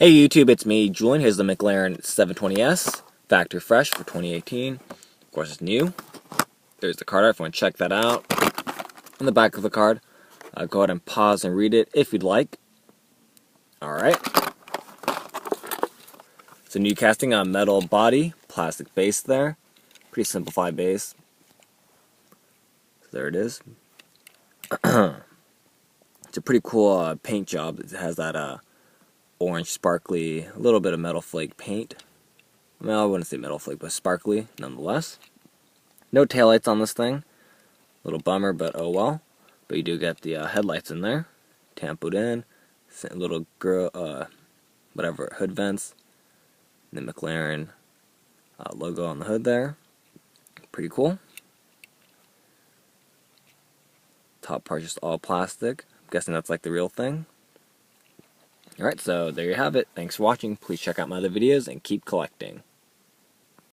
Hey YouTube, it's me, Julian. Here's the McLaren 720S, factory fresh for 2018. Of course, it's new. There's the card art if you want to check that out. On the back of the card, go ahead and pause and read it if you'd like. Alright. It's a new casting on metal body, plastic base there. Pretty simplified base. So there it is. It's a pretty cool paint job. It has that orange sparkly, a little bit of metal flake paint. Well, I wouldn't say metal flake, but sparkly nonetheless. No taillights on this thing. A little bummer, but oh well. But you do get the headlights in there, tampoed in. Little whatever, hood vents. And the McLaren logo on the hood there. Pretty cool. Top part just all plastic. I'm guessing that's like the real thing. Alright, so there you have it. Thanks for watching. Please check out my other videos and keep collecting.